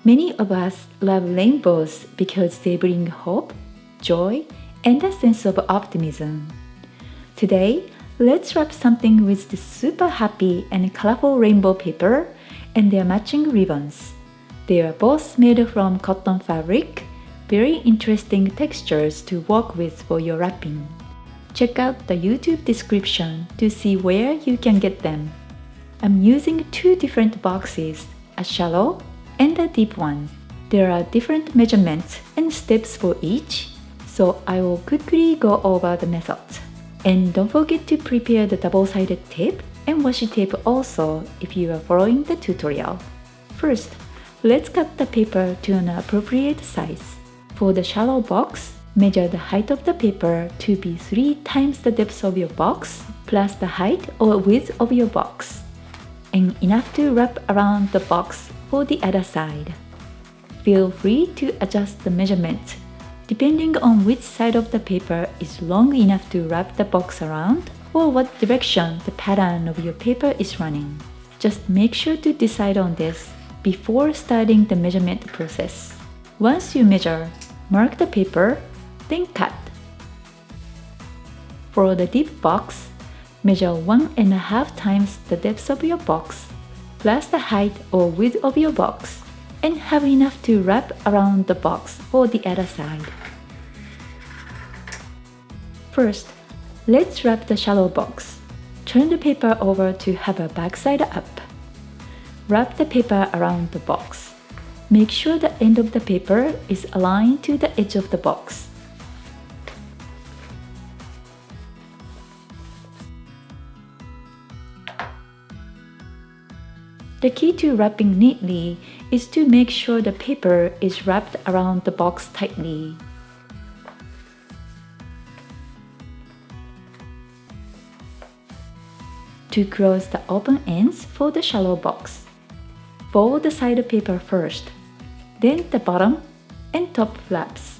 Many of us love rainbows because they bring hope, joy, and a sense of optimism. Today, let's wrap something with the super happy and colorful rainbow paper and their matching ribbons. They are both made from cotton fabric, very interesting textures to work with for your wrapping. Check out the YouTube description to see where you can get them. I'm using two different boxes, a shallow and a deep one. There are different measurements and steps for each, so I will quickly go over the methods. And don't forget to prepare the double-sided tape and washi tape also if you are following the tutorial. First, let's cut the paper to an appropriate size. For the shallow box, measure the height of the paper to be 3 times the depth of your box plus the height or width of your box, and enough to wrap around the box for the other side. Feel free to adjust the measurement depending on which side of the paper is long enough to wrap the box around or what direction the pattern of your paper is running. Just make sure to decide on this before starting the measurement process. Once you measure, mark the paper, then cut. For the deep box, measure 1.5 times the depth of your box, plus the height or width of your box, and have enough to wrap around the box for the other side. First, let's wrap the shallow box. Turn the paper over to have a backside up. Wrap the paper around the box. Make sure the end of the paper is aligned to the edge of the box. The key to wrapping neatly is to make sure the paper is wrapped around the box tightly. To close the open ends for the shallow box, fold the side paper first, then the bottom and top flaps.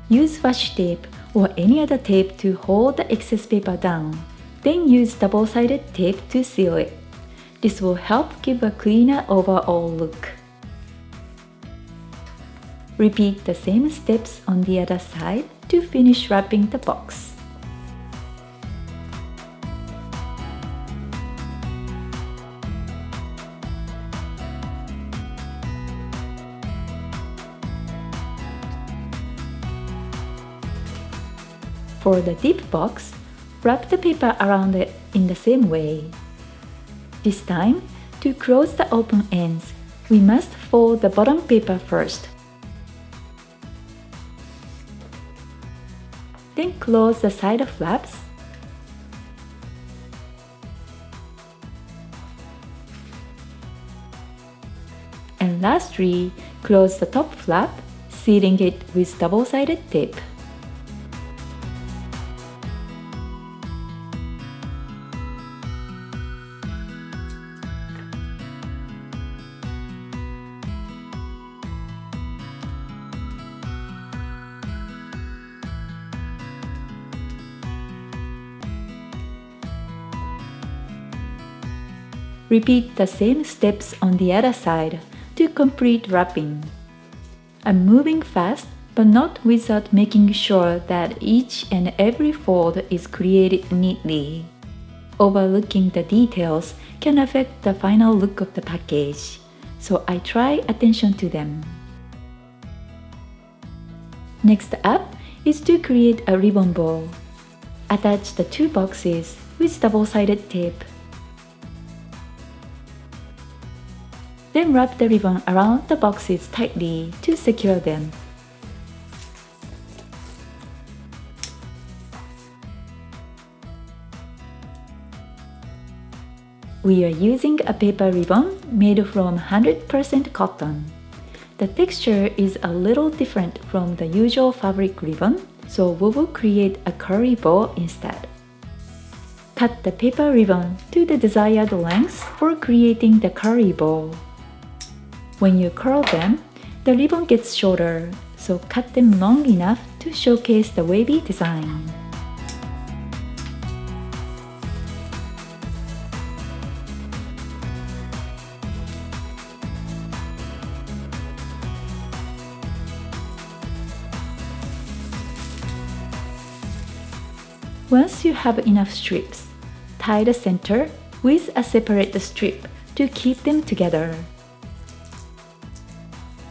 Use washi tape or any other tape to hold the excess paper down. Then use double-sided tape to seal it. This will help give a cleaner overall look. Repeat the same steps on the other side to finish wrapping the box. For the deep box, wrap the paper around it in the same way. This time, to close the open ends, we must fold the bottom paper first. Then close the side flaps. And lastly, close the top flap, sealing it with double-sided tape. Repeat the same steps on the other side to complete wrapping. I'm moving fast, but not without making sure that each and every fold is created neatly. Overlooking the details can affect the final look of the package, so I try attention to them. Next up is to create a ribbon bow. Attach the two boxes with double-sided tape. Then wrap the ribbon around the boxes tightly to secure them. We are using a paper ribbon made from 100% cotton. The texture is a little different from the usual fabric ribbon, so we will create a curly bow instead. Cut the paper ribbon to the desired length for creating the curly bow. When you curl them, the ribbon gets shorter, so cut them long enough to showcase the wavy design. Once you have enough strips, tie the center with a separate strip to keep them together.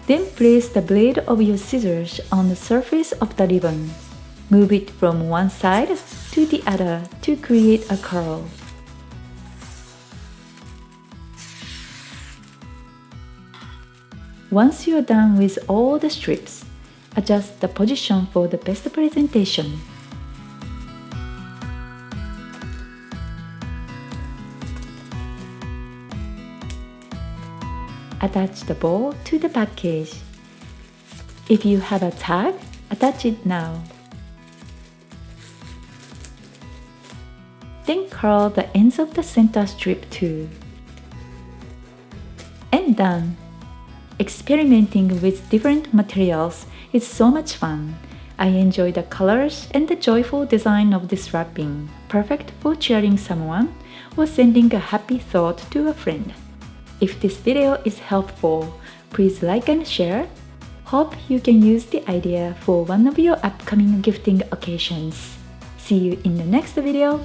Then place the blade of your scissors on the surface of the ribbon. Move it from one side to the other to create a curl. Once you are done with all the strips, adjust the position for the best presentation. Attach the bow to the package. If you have a tag, attach it now. Then curl the ends of the center strip too. And done! Experimenting with different materials is so much fun. I enjoy the colors and the joyful design of this wrapping, perfect for cheering someone or sending a happy thought to a friend. If this video is helpful, please like and share. Hope you can use the idea for one of your upcoming gifting occasions. See you in the next video.